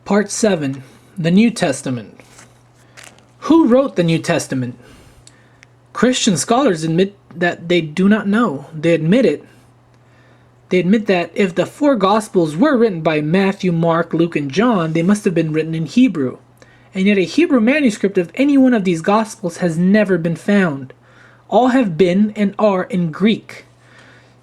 Part 7. The New Testament. Who wrote the New Testament? Christian scholars admit that they do not know. They admit it. They admit that if the four Gospels were written by Matthew, Mark, Luke, and John, they must have been written in Hebrew. And yet a Hebrew manuscript of any one of these Gospels has never been found. All have been and are in Greek.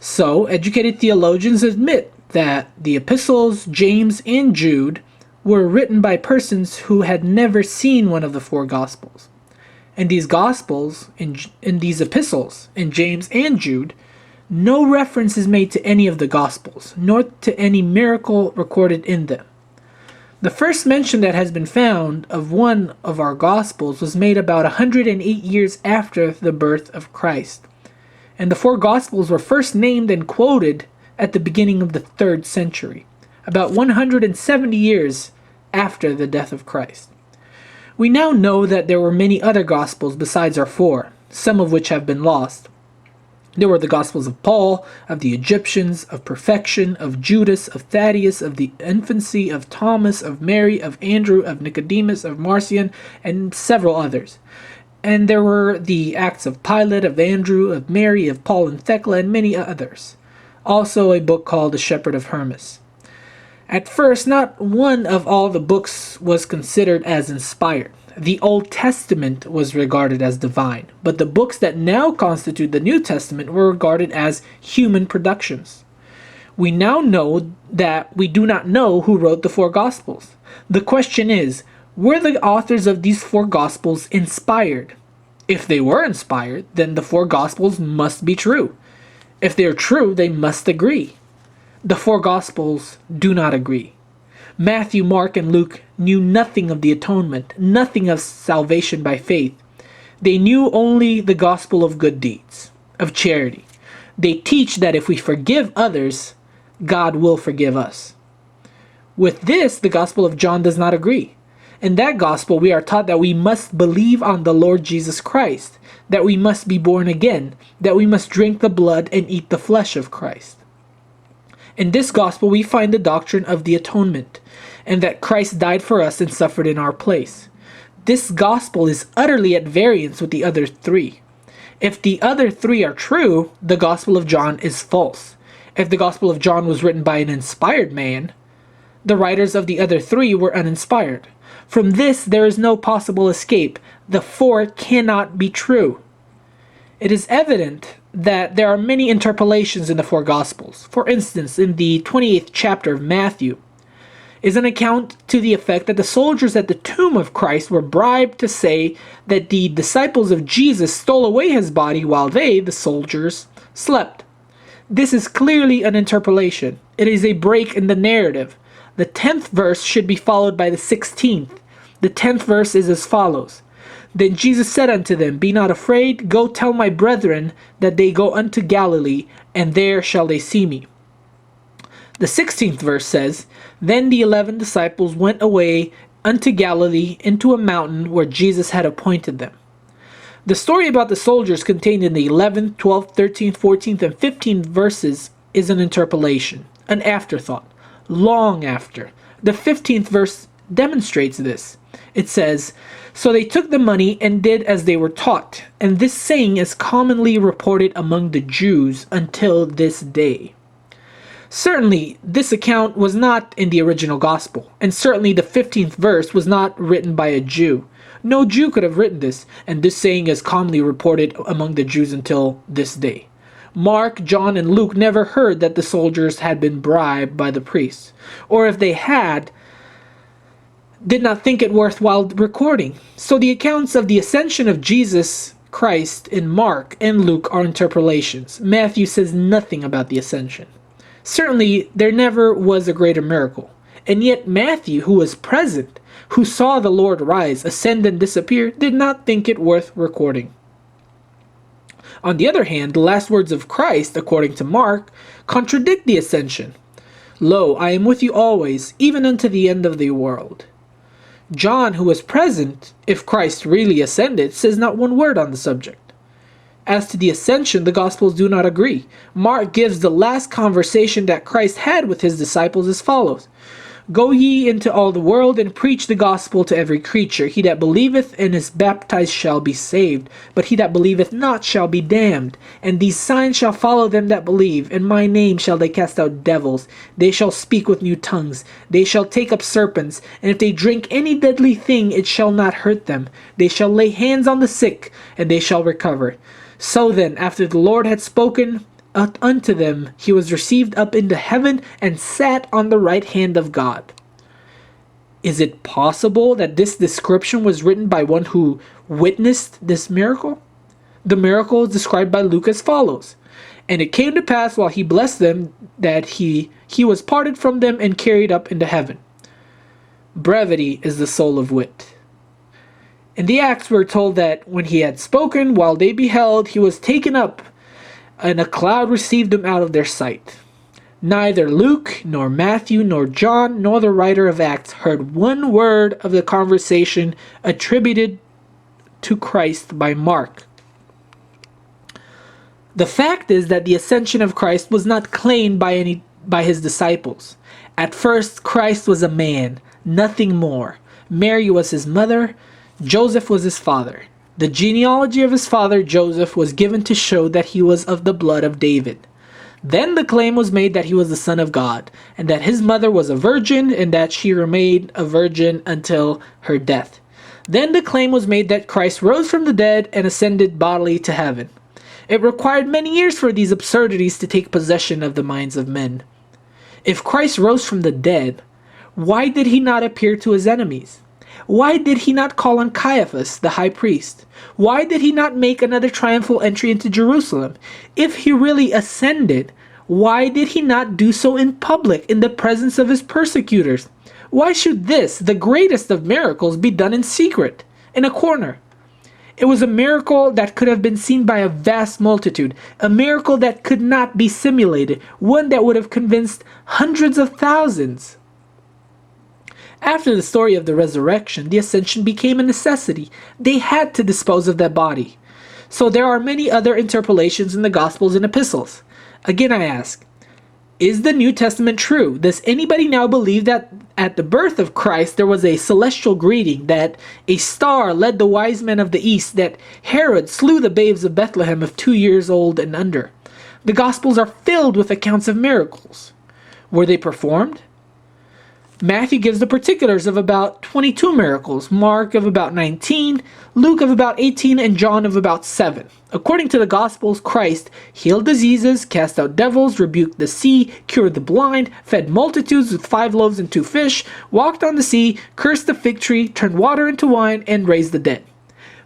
So, educated theologians admit that the epistles, James and Jude, were written by persons who had never seen one of the four Gospels. In these Gospels, in these epistles, in James and Jude, no reference is made to any of the Gospels, nor to any miracle recorded in them. The first mention that has been found of one of our Gospels was made about 108 years after the birth of Christ, and the four Gospels were first named and quoted at the beginning of the 3rd century, about 170 years after the death of Christ. We now know that there were many other Gospels besides our four, some of which have been lost. There were the Gospels of Paul, of the Egyptians, of perfection, of Judas, of Thaddeus, of the infancy, of Thomas, of Mary, of Andrew, of Nicodemus, of Marcion, and several others. And there were the Acts of Pilate, of Andrew, of Mary, of Paul and Thecla, and many others. Also a book called The Shepherd of Hermas. At first, not one of all the books was considered as inspired. The Old Testament was regarded as divine, but the books that now constitute the New Testament were regarded as human productions. We now know that we do not know who wrote the four Gospels. The question is, were the authors of these four Gospels inspired? If they were inspired, then the four Gospels must be true. If they are true, they must agree. The four Gospels do not agree. Matthew, Mark, and Luke knew nothing of the atonement, nothing of salvation by faith. They knew only the gospel of good deeds, of charity. They teach that if we forgive others, God will forgive us. With this, the Gospel of John does not agree. In that Gospel, we are taught that we must believe on the Lord Jesus Christ, that we must be born again, that we must drink the blood and eat the flesh of Christ. In this Gospel, we find the doctrine of the atonement, and that Christ died for us and suffered in our place. This Gospel is utterly at variance with the other three. If the other three are true, the Gospel of John is false. If the Gospel of John was written by an inspired man, the writers of the other three were uninspired. From this, there is no possible escape. The four cannot be true. It is evident that there are many interpolations in the four Gospels. For instance, in the 28th chapter of Matthew is an account to the effect that the soldiers at the tomb of Christ were bribed to say that the disciples of Jesus stole away his body while they, the soldiers, slept. This is clearly an interpolation. It is a break in the narrative. The 10th verse should be followed by the 16th. The 10th verse is as follows. Then Jesus said unto them, Be not afraid, go tell my brethren that they go unto Galilee, and there shall they see me. The 16th verse says, Then the 11 disciples went away unto Galilee into a mountain where Jesus had appointed them. The story about the soldiers contained in the 11th, 12th, 13th, 14th, and 15th verses is an interpolation, an afterthought, long after. The 15th verse demonstrates this. It says, So they took the money and did as they were taught, and this saying is commonly reported among the Jews until this day. Certainly, this account was not in the original Gospel, and certainly the 15th verse was not written by a Jew. No Jew could have written this, and this saying is commonly reported among the Jews until this day. Mark, John, and Luke never heard that the soldiers had been bribed by the priests, or if they had, did not think it worthwhile recording. So the accounts of the ascension of Jesus Christ in Mark and Luke are interpolations. Matthew says nothing about the ascension. Certainly, there never was a greater miracle. And yet Matthew, who was present, who saw the Lord rise, ascend, and disappear, did not think it worth recording. On the other hand, the last words of Christ, according to Mark, contradict the ascension. Lo, I am with you always, even unto the end of the world. John, who was present, if Christ really ascended, says not one word on the subject. As to the ascension, the Gospels do not agree. Mark gives the last conversation that Christ had with his disciples as follows. Go ye into all the world, and preach the gospel to every creature. He that believeth and is baptized shall be saved, but he that believeth not shall be damned. And these signs shall follow them that believe. In my name shall they cast out devils. They shall speak with new tongues. They shall take up serpents. And if they drink any deadly thing, it shall not hurt them. They shall lay hands on the sick, and they shall recover. So then, after the Lord had spoken unto them, he was received up into heaven and sat on the right hand of God. Is it possible that this description was written by one who witnessed this miracle? The miracle is described by Luke as follows. And it came to pass while he blessed them that he was parted from them and carried up into heaven. Brevity is the soul of wit. In the Acts we're told that when he had spoken, while they beheld, he was taken up, and a cloud received him out of their sight. Neither Luke, nor Matthew, nor John, nor the writer of Acts heard one word of the conversation attributed to Christ by Mark. The fact is that the ascension of Christ was not claimed by his disciples. At first, Christ was a man, nothing more. Mary was his mother, Joseph was his father. The genealogy of his father Joseph was given to show that he was of the blood of David. Then the claim was made that he was the Son of God, and that his mother was a virgin, and that she remained a virgin until her death. Then the claim was made that Christ rose from the dead and ascended bodily to heaven. It required many years for these absurdities to take possession of the minds of men. If Christ rose from the dead, why did he not appear to his enemies? Why did he not call on Caiaphas, the high priest? Why did he not make another triumphal entry into Jerusalem? If he really ascended, why did he not do so in public, in the presence of his persecutors? Why should this, the greatest of miracles, be done in secret, in a corner? It was a miracle that could have been seen by a vast multitude, a miracle that could not be simulated, one that would have convinced hundreds of thousands. After the story of the resurrection, the ascension became a necessity. They had to dispose of that body. So there are many other interpolations in the Gospels and Epistles. Again I ask, is the New Testament true? Does anybody now believe that at the birth of Christ there was a celestial greeting, that a star led the wise men of the east, that Herod slew the babes of Bethlehem of 2 years old and under? The Gospels are filled with accounts of miracles. Were they performed? Matthew gives the particulars of about 22 miracles, Mark of about 19, Luke of about 18, and John of about 7. According to the Gospels, Christ healed diseases, cast out devils, rebuked the sea, cured the blind, fed multitudes with 5 loaves and 2 fish, walked on the sea, cursed the fig tree, turned water into wine, and raised the dead.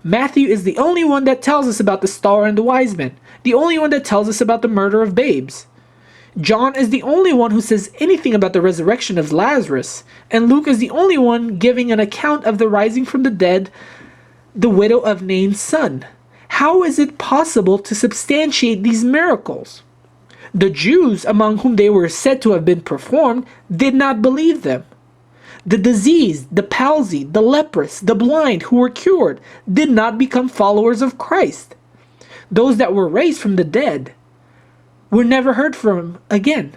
Matthew is the only one that tells us about the star and the wise men, the only one that tells us about the murder of babes. John is the only one who says anything about the resurrection of Lazarus, and Luke is the only one giving an account of the rising from the dead, the widow of Nain's son. How is it possible to substantiate these miracles? The Jews, among whom they were said to have been performed, did not believe them. The diseased, the palsy, the leprous, the blind who were cured did not become followers of Christ. Those that were raised from the dead were never heard from again.